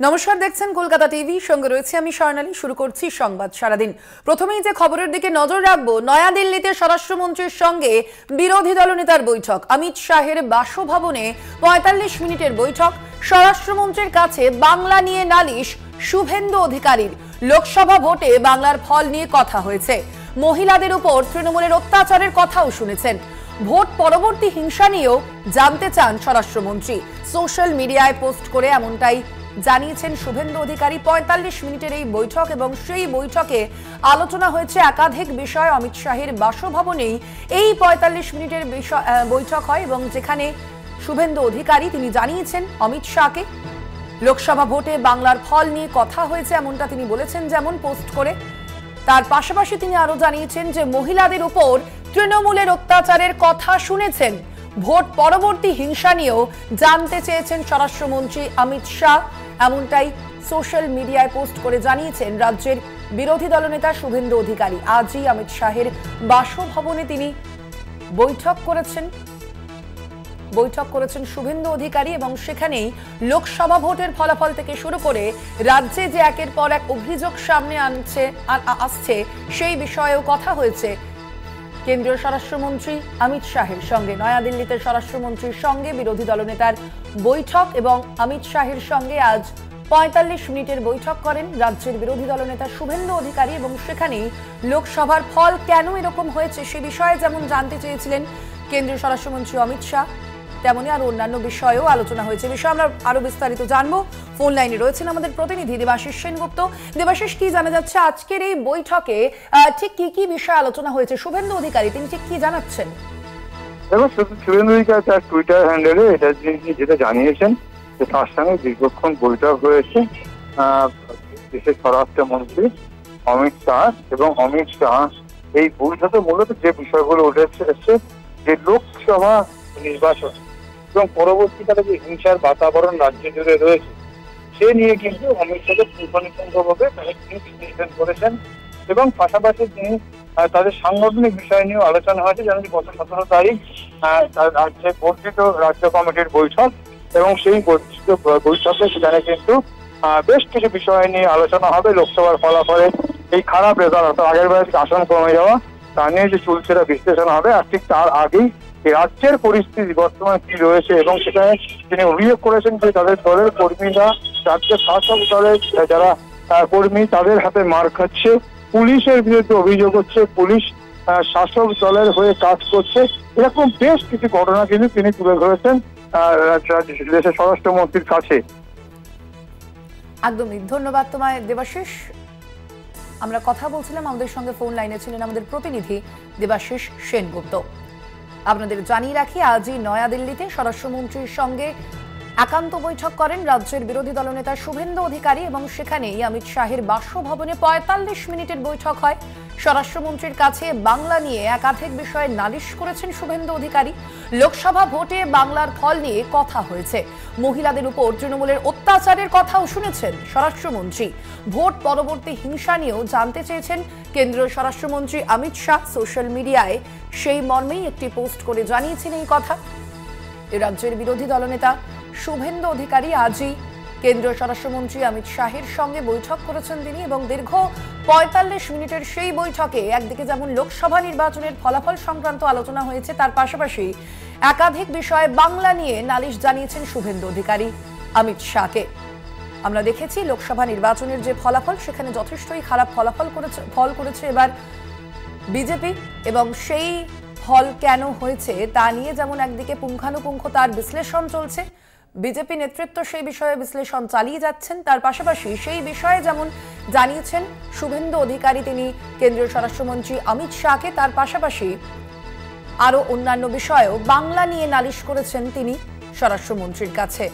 নমস্কার, দেখছেন কলকাতা টিভি, সঙ্গে রয়েছে আমি স্বর্ণালী। শুরু করছি সংবাদ সারাদিন। প্রথমেই যে খবরের দিকে নজর রাখবো, নয়াদিল্লিতে স্বরাষ্ট্রমন্ত্রীর সঙ্গে বিরোধী দলনেতার বৈঠক। অমিত শাহের বাসভবনে ৪৫ মিনিটের বৈঠক। স্বরাষ্ট্রমন্ত্রীর কাছে বাংলা নিয়ে নালিশ শুভেন্দু অধিকারীর। লোকসভা ভোটে বাংলার ফল নিয়ে কথা হয়েছে। মহিলাদের উপর তৃণমূলের অত্যাচারের কথাও শুনেছেন। ভোট পরবর্তী হিংসা নিয়েও জানতে চান স্বরাষ্ট্রমন্ত্রী। সোশ্যাল মিডিয়ায় পোস্ট করে এমনটাই জানিয়েছেন শুভেন্দু অধিকারী। ৪৫ মিনিটের এই বৈঠক এবং সেই বৈঠকে আলোচনা হয়েছে একাধিক বিষয়। অমিত শাহের বাসভবনেই এই ৪৫ মিনিটের বৈঠক হয় এবং যেখানে শুভেন্দু অধিকারী তিনি জানিয়েছেন অমিত শাহকে লোকসভা ভোটে বাংলার ফল নিয়ে কথা হয়েছে, এমনটা তিনি বলেছেন যেমন পোস্ট করে। তার পাশাপাশি তিনি আরো জানিয়েছেন যে মহিলাদের উপর তৃণমূলের অত্যাচারের কথা শুনেছেন। ভোট পরবর্তী হিংসা নিয়েও জানতে চেয়েছেন স্বরাষ্ট্রমন্ত্রী অমিত শাহ, এমনটাই সোশ্যাল মিডিয়ায় পোস্ট করে জানিয়েছেন রাজ্যের বিরোধী দলনেতা শুভেন্দু অধিকারী। আজই অমিত শাহের বাসভবনে তিনি বৈঠক করেছেন শুভেন্দু অধিকারী এবং সেখানেই লোকসভা ভোটের ফলাফল থেকে শুরু করে রাজ্যে যে একের পর এক অভিযোগ সামনে আসছে সেই বিষয়েও কথা হয়েছে কেন্দ্রীয় স্বরাষ্ট্রমন্ত্রী অমিত শাহের সঙ্গে। নয়াদিল্লিতে স্বরাষ্ট্রমন্ত্রীর সঙ্গে বিরোধী দলনেতার বৈঠক এবং অমিত শাহের সঙ্গে আজ ৪৫ মিনিটের বৈঠক করেন রাজ্যের বিরোধী দলনেতা শুভেন্দু অধিকারী এবং সেখানেই লোকসভার ফল কেন এরকম হয়েছে সে বিষয়ে যেমন জানতে চেয়েছিলেন কেন্দ্রীয় স্বরাষ্ট্রমন্ত্রী অমিত শাহ, তেমনি আরো অন্যান্য বিষয়েও আলোচনা হয়েছে। বিষয়ে আমরা আরো বিস্তারিত জানবো। ফোন লাইনে রয়েছেন আমাদের প্রতিনিধি দেবাশিস সেনগুপ্ত। দেবাশিস, কি জানা যাচ্ছে আজকের এই বৈঠকে? ঠিক কি কি বিষয় আলোচনা হয়েছে? শুভেন্দু অধিকারী তিনি ঠিক কি জানাচ্ছেন? দেখো, শুভেন্দু অধিকারী তার টুইটার হ্যান্ডেলে এটা যেটা জানিয়েছেন যে তার সঙ্গে দীর্ঘক্ষণ বৈঠক হয়েছে দেশের স্বরাষ্ট্রমন্ত্রী অমিত শাহ এবং অমিত শাহ এই বৈঠকে মূলত যে বিষয়গুলো উঠে এসেছে যে লোকসভা নির্বাচন এবং পরবর্তীকালে যে হিংসার বাতাবরণ রাজ্য জুড়ে রয়েছে সে নিয়ে কিন্তু অমিত শাহ পুঙ্খানুপুঙ্খভাবে বিশ্লেষণ করেছেন এবং পাশাপাশি তিনি তাদের সাংগঠনিক বিষয় নিয়েও আলোচনা হয়েছে। যেমন গত ১৭ তারিখ রাজ্যে বর্ধিত রাজ্য কমিটির বৈঠক এবং সেই বর্ধিত বৈঠকে সেখানে কিন্তু বেশ কিছু বিষয় নিয়ে আলোচনা হবে। লোকসভার ফলাফলে এই খারাপ রেজাল্ট অর্থাৎ আগের বারের আসন কমে যাওয়া তা নিয়ে যে চুলচেরা বিশ্লেষণ হবে। আর ঠিক তার আগেই রাজ্যের পরিস্থিতি বর্তমানে কি রয়েছে এবং সেখানে তিনি অভিযোগ করেছেন যে তাদের দলের কর্মীরা রাজ্যের শাসক দলের যারা কর্মী তাদের হাতে মার খাচ্ছে, পুলিশের বিরুদ্ধে অভিযোগ হচ্ছে, পুলিশ শাসক দলের হয়ে কাজ করছে। এরকম বেশ কিছু ঘটনা কিন্তু তিনি তুলে ধরেছেন দেশের স্বরাষ্ট্রমন্ত্রীর কাছে। একদমই ধন্যবাদ তোমায় দেবাশিস। আমরা কথা বলছিলাম, আমাদের সঙ্গে ফোন লাইনে ছিলেন আমাদের প্রতিনিধি দেবাশিস সেনগুপ্ত। আপনাদের জানিয়ে রাখি, আজই নয়াদিল্লিতে স্বরাষ্ট্রমন্ত্রীর সঙ্গে একান্ত বৈঠক করেন রাজ্যের বিরোধী দলনেতা শুভেন্দু অধিকারী এবং সেখানেই অমিত শাহের বাসভবনে ৪৫ মিনিটের বৈঠক হয়। স্বরাষ্ট্রমন্ত্রীর কাছে বাংলা নিয়ে একাধিক বিষয়ে নালিশ করেছেন শুভেন্দু অধিকারী। লোকসভা ভোটে বাংলার ফল নিয়ে কথা হয়েছে। মহিলাদের উপর তৃণমূলের অত্যাচারের কথাও শুনেছেন স্বরাষ্ট্রমন্ত্রী। ভোট পরবর্তী হিংসা নিয়েও জানতে চেয়েছেন কেন্দ্রীয় স্বরাষ্ট্রমন্ত্রী অমিত শাহ। সোশ্যাল মিডিয়ায় সেই মর্মেই একটি পোস্ট করে জানিয়েছেন এই কথা। রাজ্যের বিরোধী দলনেতা শুভেন্দু অধিকারী আজই কেন্দ্রীয় স্বরাষ্ট্রমন্ত্রী অমিত শাহের সঙ্গে বৈঠক করেছেন তিনি এবং দীর্ঘ ৪৫ মিনিটের সেই বৈঠকে একদিকে যেমন লোকসভা নির্বাচনের ফলাফল সংক্রান্ত আলোচনা হয়েছে, তার পাশাপাশি একাধিক বিষয়ে বাংলা নিয়ে নালিশ জানিয়েছেন শুভেন্দু অধিকারী অমিত শাহকে। আমরা দেখেছি লোকসভা নির্বাচনের যে ফলাফল সেখানে যথেষ্টই খারাপ ফল করেছে এবার বিজেপি এবং সেই ফল কেন হয়েছে তা নিয়ে যেমন একদিকে পুঙ্খানুপুঙ্খ তার বিশ্লেষণ চলছে, বিজেপি নেতৃত্ব সেই বিষয়ে বিশ্লেষণ চালিয়ে যাচ্ছেন, তার পাশাপাশি সেই বিষয়ে যেমন জানিয়েছেন শুভেন্দু অধিকারী তিনি কেন্দ্রীয় স্বরাষ্ট্রমন্ত্রী অমিত শাহকে, তার পাশাপাশি আরো অন্যান্য বিষয়েও বাংলা নিয়ে নালিশ করেছেন তিনি স্বরাষ্ট্রমন্ত্রীর কাছে।